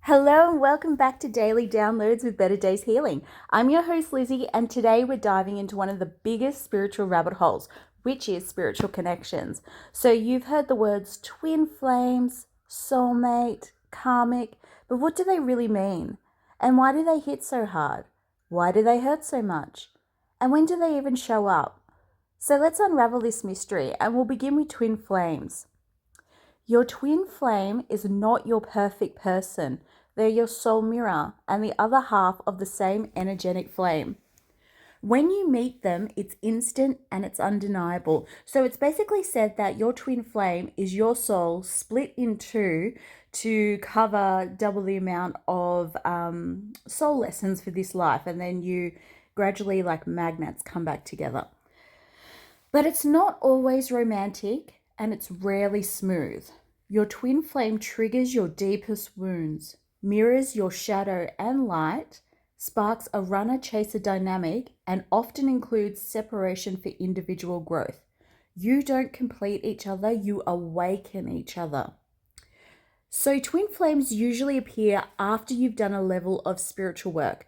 Hello and welcome back to Daily Downloads with Better Days Healing. I'm your host Lizzie, and today we're diving into one of the biggest spiritual rabbit holes, which is spiritual connections. So you've heard the words twin flames, soulmate, karmic, but what do they really mean? And why do they hit so hard? Why do they hurt so much? And when do they even show up? So let's unravel this mystery, and we'll begin with twin flames. Your twin flame is not your perfect person. They're your soul mirror and the other half of the same energetic flame. When you meet them, it's instant and it's undeniable. So it's basically said that your twin flame is your soul split in two to cover double the amount of soul lessons for this life. And then you gradually, like magnets, come back together. But it's not always romantic and it's rarely smooth. Your twin flame triggers your deepest wounds, mirrors your shadow and light, sparks a runner-chaser dynamic, and often includes separation for individual growth. You don't complete each other, you awaken each other. So twin flames usually appear after you've done a level of spiritual work.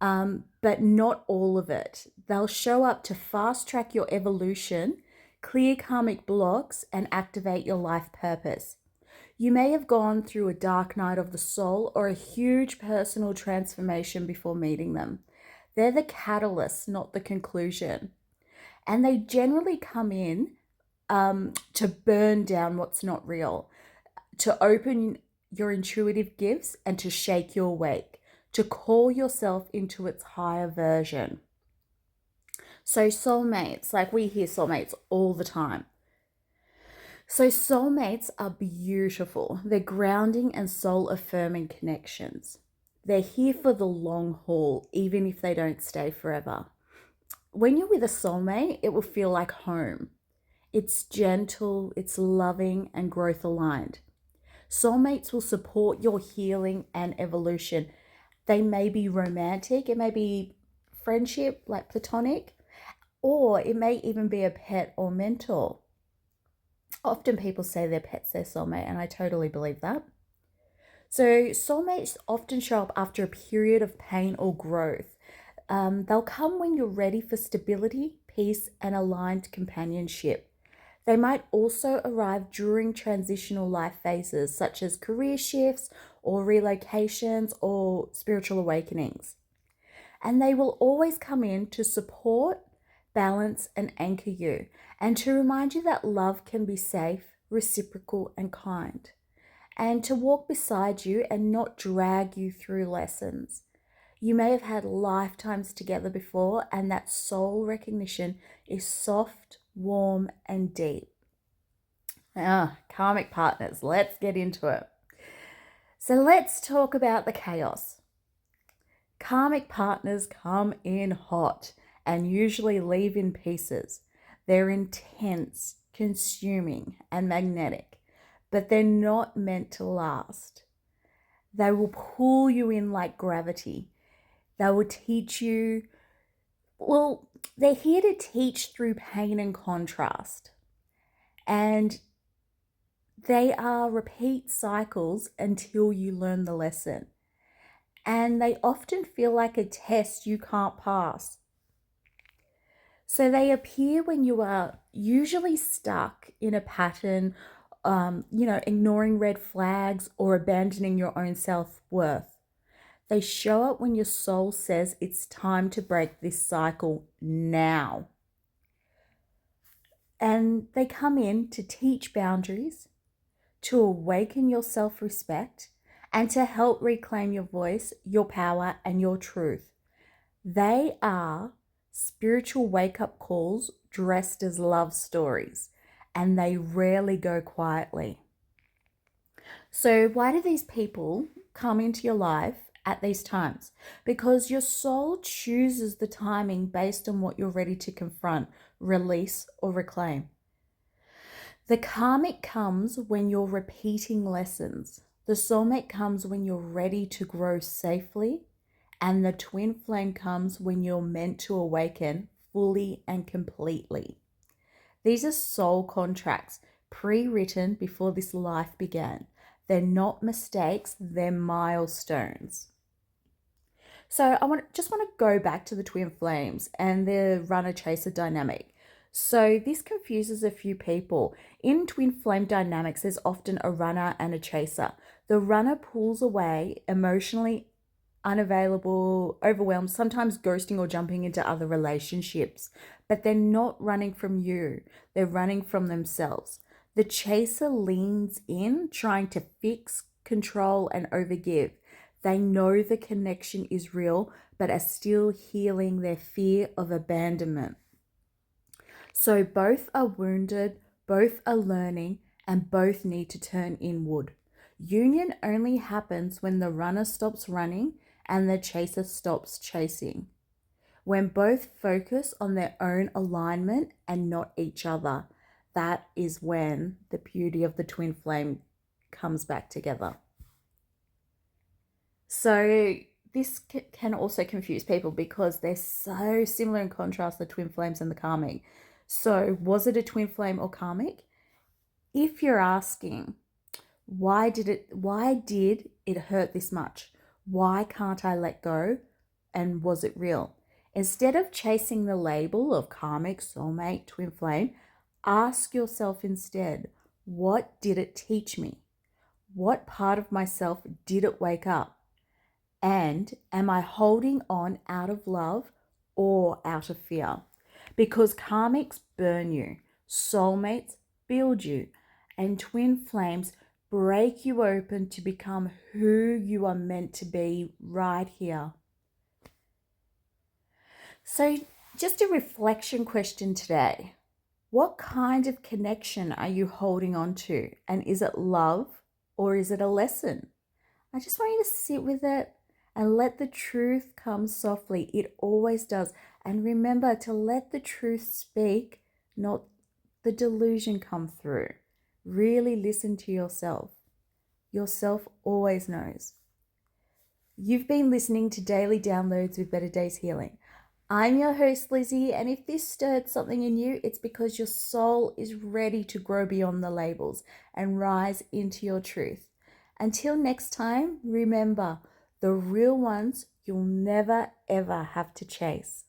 But not all of it. They'll show up to fast track your evolution, clear karmic blocks, and activate your life purpose. You may have gone through a dark night of the soul or a huge personal transformation before meeting them. They're the catalyst, not the conclusion. And they generally come in to burn down what's not real, to open your intuitive gifts, and to shake your wake, to call yourself into its higher version. So soulmates, like we hear soulmates all the time. So soulmates are beautiful. They're grounding and soul affirming connections. They're here for the long haul, even if they don't stay forever. When you're with a soulmate, it will feel like home. It's gentle, it's loving, and growth aligned. Soulmates will support your healing and evolution. They may be romantic, it may be friendship, like platonic, or it may even be a pet or mentor. Often people say their pet's their soulmate, and I totally believe that. So soulmates often show up after a period of pain or growth. They'll come when you're ready for stability, peace, and aligned companionship. They might also arrive during transitional life phases, such as career shifts or relocations or spiritual awakenings. And they will always come in to support, balance, and anchor you, and to remind you that love can be safe, reciprocal, and kind, and to walk beside you and not drag you through lessons. You may have had lifetimes together before, and that soul recognition is soft, warm, and deep. Karmic partners, let's get into it. So let's talk about the chaos. Karmic partners come in hot and usually leave in pieces. They're intense, consuming, and magnetic, but they're not meant to last. They will pull you in like gravity. They will teach you, they're here to teach through pain and contrast. And they are repeat cycles until you learn the lesson. And they often feel like a test you can't pass. So they appear when you are usually stuck in a pattern, ignoring red flags or abandoning your own self-worth. They show up when your soul says it's time to break this cycle now. And they come in to teach boundaries, to awaken your self-respect, and to help reclaim your voice, your power, and your truth. They are spiritual wake-up calls dressed as love stories, and they rarely go quietly. So why do these people come into your life at these times? Because your soul chooses the timing based on what you're ready to confront, release, or reclaim. The karmic comes when you're repeating lessons. The soulmate comes when you're ready to grow safely. And the twin flame comes when you're meant to awaken fully and completely. These are soul contracts pre-written before this life began. They're not mistakes, they're milestones. So just want to go back to the twin flames and the runner chaser dynamic. So this confuses a few people. In twin flame dynamics, there's often a runner and a chaser. The runner pulls away, emotionally unavailable, overwhelmed, sometimes ghosting or jumping into other relationships, but they're not running from you. They're running from themselves. The chaser leans in, trying to fix, control, and overgive. They know the connection is real, but are still healing their fear of abandonment. So both are wounded, both are learning, and both need to turn inward. Union only happens when the runner stops running and the chaser stops chasing. When both focus on their own alignment and not each other, that is when the beauty of the twin flame comes back together. So this can also confuse people because they're so similar in contrast, the twin flames and the karmic. So was it a twin flame or karmic? If you're asking, why did it hurt this much? Why can't I let go? And was it real? Instead of chasing the label of karmic, soulmate, twin flame, ask yourself instead, what did it teach me? What part of myself did it wake up? And am I holding on out of love or out of fear? Because karmics burn you, soulmates build you, and twin flames break you open to become who you are meant to be right here. So, just a reflection question today. What kind of connection are you holding on to? And is it love or is it a lesson? I just want you to sit with it and let the truth come softly. It always does. And remember to let the truth speak, not the delusion come through. Really listen to yourself. Yourself always knows. You've been listening to Daily Downloads with Better Days Healing. I'm your host, Lizzie, and if this stirred something in you, it's because your soul is ready to grow beyond the labels and rise into your truth. Until next time, remember, the real ones you'll never ever have to chase.